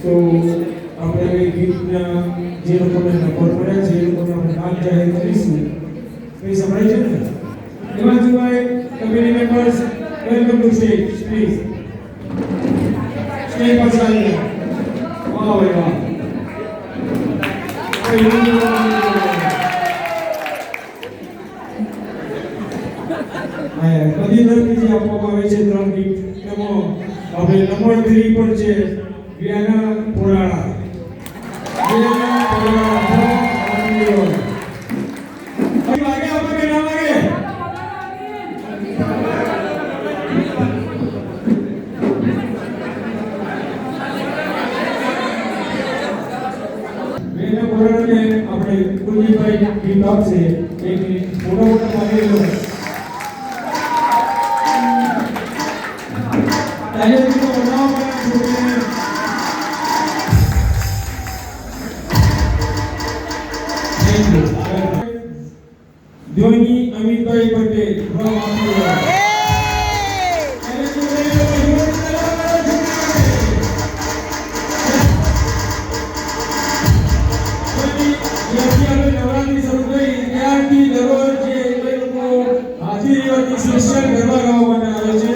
તો આપણે ગીતના જે લોકોને નંબર મળ્યા છે એ લોકોને આપણે નામ જાહેર કરીશું. એ સંભળાય છે ને? હિમાંશુભાઈ, committee members, welcome to stage please. Stage પર ચાલીએ. વાહ ભાઈ વાહ. બધી તરફથી જે આપવામાં આવે છે 3 ગીત એમાં આપણે નંબર 3 પર છે વિયાના પોરાળા. વાગે આપણે ના વાગે વિયાના પોરાળાને આપણે કુલદીપભાઈ ગીત આપશે. એક મોટા મોટા વાગેલો ધોની અમિતભાઈ પટેલ નવરાત્રી શરૂ થઈ ત્યારથી દરરોજ જે લોકો હાજરી સ્પેશિયલ ગરબા ગાવા માટે આવે છે.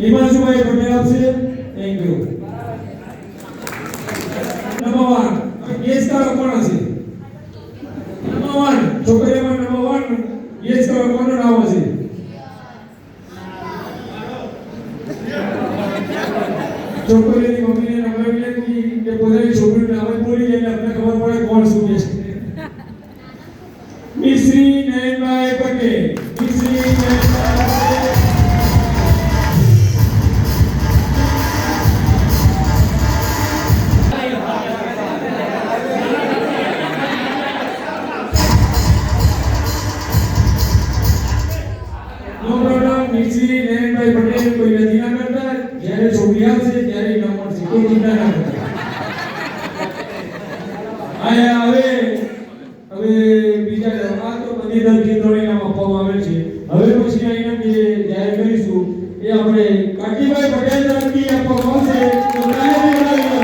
હિમાંશુભાઈ પટેલ આપશે. Thank you. નંબર 1 ગેસ કરો કોણ હશે? નંબર 1 છોકરીમાં નંબર 1 ગેસ કરો કોનું નામ હશે? છોકરીની મમ્મીને નંબર વિનંતી કે પોતાની છોકરીનું નામ બોલી જાય એટલે અમને ખબર પડે કોણ શું કહે છે. મિશ્રી નયનભાઈ પટેલ. મિશ્રી નયનભાઈ પટેલ કોઈ નથી ના કરતા. જ્યારે છોકરી આવશે ત્યારે નામ મળશે. કોઈ ચિંતા ના કરતા. હવે બીજા આ તો બધી દર્દીઓને નામ આપવામાં આવે છે. હવે પછી આ ઇનામ જે જાહેર કરીશું એ આપણે કાકીભાઈ પટેલ તરફથી આપવામાં આવશે. તો તાળીઓ બોલાવી લો.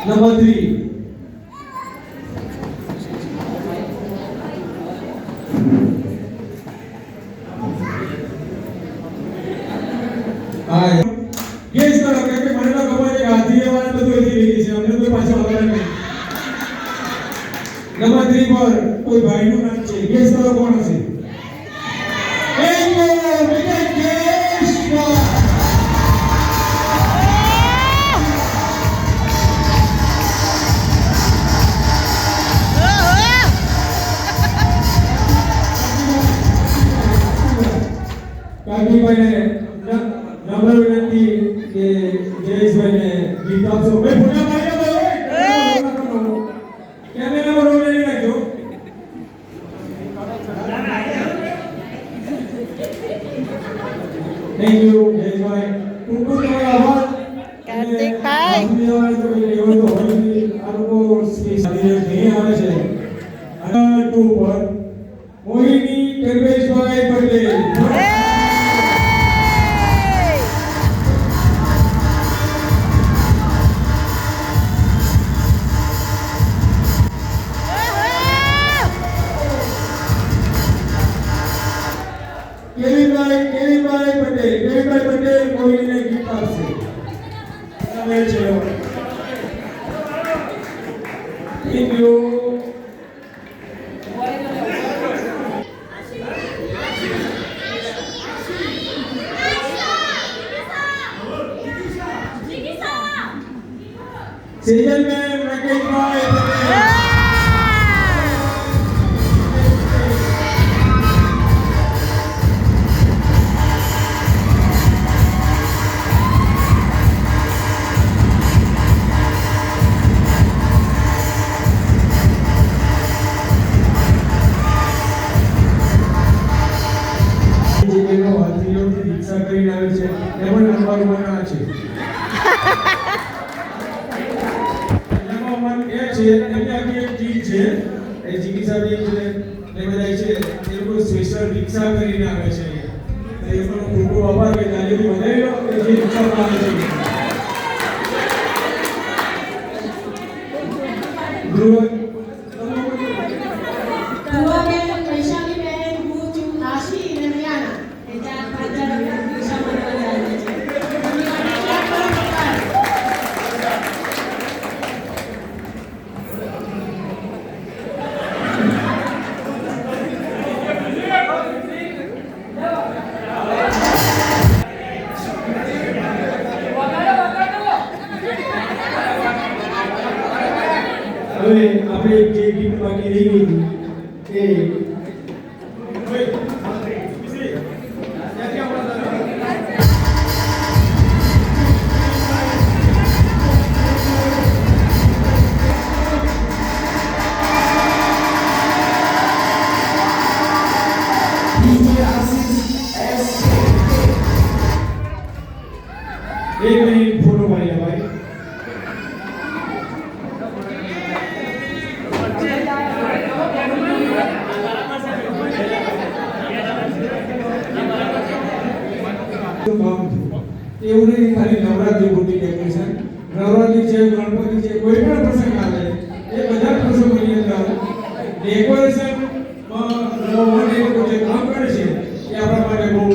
નંબર 3 ગેસ કરો કે મને તો ખબર છે કે હાથી લેવાને બધું એથી લીધી છે. અમને કોઈ પાછળ વગર નહીં. નંબર 3 પર કોઈ ભાઈનું નામ છે. ગેસ કરો કોણ હશે? કાકીભાઈને નમ્ર વિનંતી કે જયેશભાઈને ગીત આપશો. ભાઈ ફોટા પાડી દો. કેમેરા પર રોલ લઈ રાખજો. Thank you Jayeshbhai. ખૂબ ખૂબ આભાર કાર્તિકભાઈ. આ લોકો સ્પેશિયલ નહીં આવે છે. 2 પર મોહિની ગર્ભેશભાઈ પટેલ. કેવીભાઈ પટેલ કોઈને ગીત આપશે. તમે છે. Thank you. એ ચિકિત્સા બી છે એ બધા છે એ લોકો સ્પેશિયલ રિક્ષા કરીને આવે છે એ લોકોનો ખૂબ ખૂબ આભાર કે તાલીમ વધારી લો કે જે રિક્ષામાં આવે છે હવે આપણે જે ગીફ્ટ બાકી રહી ગઈ એ एक मिनट फोटो भाई भाई એવું નહીં ખાલી નવરાત્રી પૂરતી ડેકોરેશન નવરાત્રી છે ગણપતિ છે કોઈ પણ પ્રસંગ આવે એ બધા પ્રસંગોની અંદર ડેકોરેશન જે કામ કરે છે એ આપણા માટે બહુ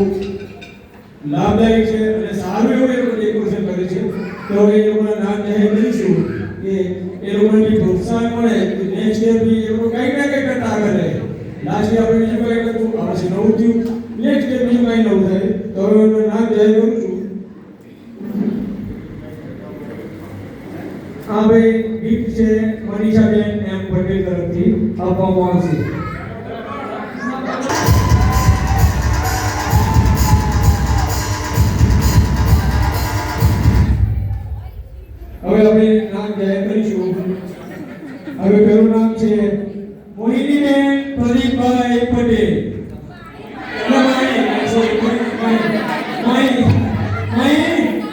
લાભદાયક છે અને સારું એવું એ લોકો ડેકોરેશન કરે છે તો એ લોકોના નામ જાહેર કરીશું કે એ લોકોને પ્રોત્સાહન મળે કે નેક્સ્ટ યર બી એ લોકો કંઈક ના કંઈક કરતા આગળ રહે લાસ્ટ યર આપણે બીજું કંઈ કરતું આ વર્ષે નવું થયું નેક્સ્ટ યર બીજું કંઈ નવું થાય તો હવે એનું નામ જાહેર કરું છું આ ભાઈ ગિફ્ટ છે મનીષાબેન એમ પટેલ તરફથી આપવામાં આવશે હવે આપણે નામ જાહેર કરીશું હવે પહેલું નામ છે મોહિનીબેન પ્રદીપભાઈ પટેલ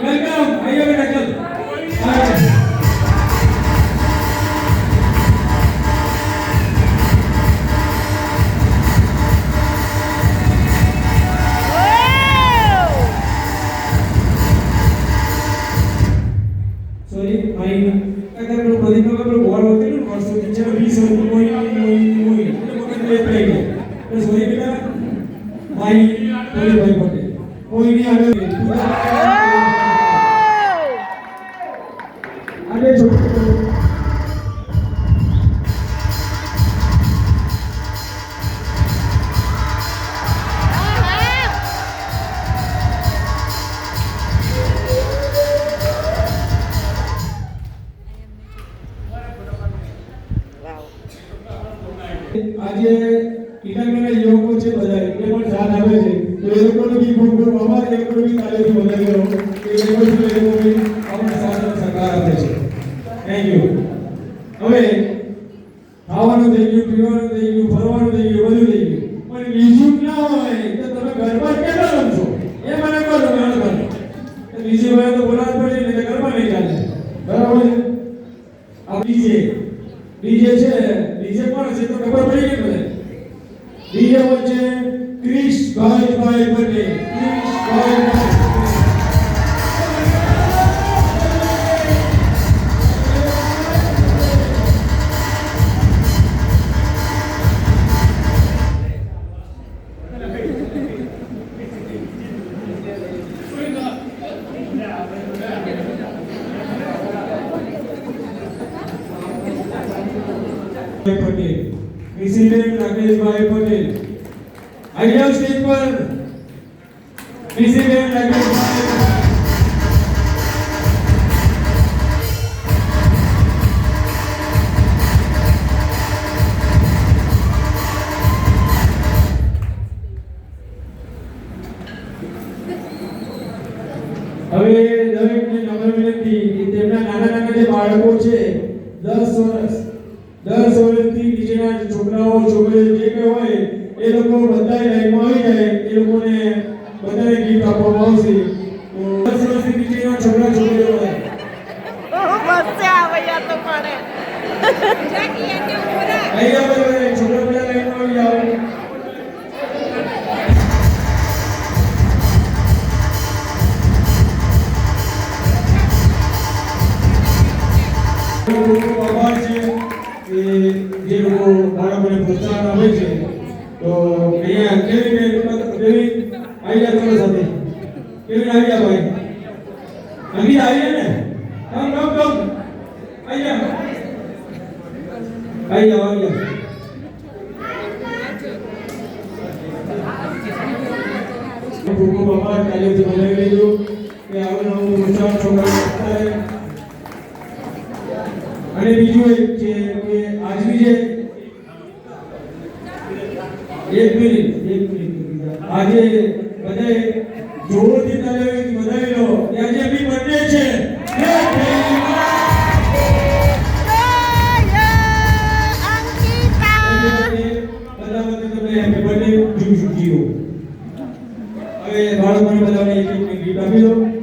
વેલકમ આયો બેટા ચલ अगर लोग प्रदीप का लोग बहुत होते हैं ना वर्षों की चलो 20 वर्ष कोई मतलब ये प्ले है तो सोई बेटा भाई प्रदीप भाई पटेल कोई नहीं आगे आगे छोटे આજે ટીકાના યુવકો છે બધા એ પણ સાથ આપે છે તો એ લોકોને બી ખૂબ ખૂબ આભાર એ લોકોને બી તાલીમ વધારી લો કે એ લોકો બી આપણે સાથ સહકાર આપે છે થેન્ક યુ હવે ખાવાનું થઈ ગયું પીવાનું થઈ ગયું ફરવાનું થઈ ગયું બધું થઈ ગયું પણ મ્યુઝિક ના હોય તો તમે ઘરમાં કેટલા રમશો એ મને કહો તમે મ્યુઝિક હોય તો બોલાવ પડે ને ઘરમાં નહીં ચાલે બરાબર છે આ ડીજે છે ડીજે કોણ છે તો ખબર પડી ગઈ મને ડીજે વચ્ચે ક્રિશભાઈ પટેલ ક્રિશભાઈ पटेल प्रेसिडेंट राकेश भाई पटेल आइए स्टेज पर प्रेसिडेंट राकेश भाई હવે દરેકને નમ્ર વિનંતી કે તેમના નાના નાના જે બાળકો છે 10 વર્ષથી નીચેના છોકરાઓ છોકરીઓ જે કંઈ હોય એ લોકો બધા લાઈનમાં આવી જાય એ લોકોને બધાને ગિફ્ટ આપવામાં આવશે તો 10 વર્ષથી નીચેના છોકરા છોકરીઓ હોય બસ આવે યા તો પડે જે લોકો બાળકોને પ્રોત્સાહન આપે છે તો અહીંયા કેવી આઈડિયા કરો સાથે કેવી આઈડિયા ભાઈ અગી આઈડિયા ને કમ આઈડિયા ખૂબ ખૂબ આભાર તાલીમથી બનાવી લેજો કે આવું નવું ઉત્સાહ છોકરાઓ થાય. અને બીજું એક છે કે આજની જે એક મિનિટ આજે બધાએ જોરથી તાલીમથી વધાવી લો કે આજે બી બર્થડે છે. હવે બાળકોને બધાને એક એક ગીત આપી દો.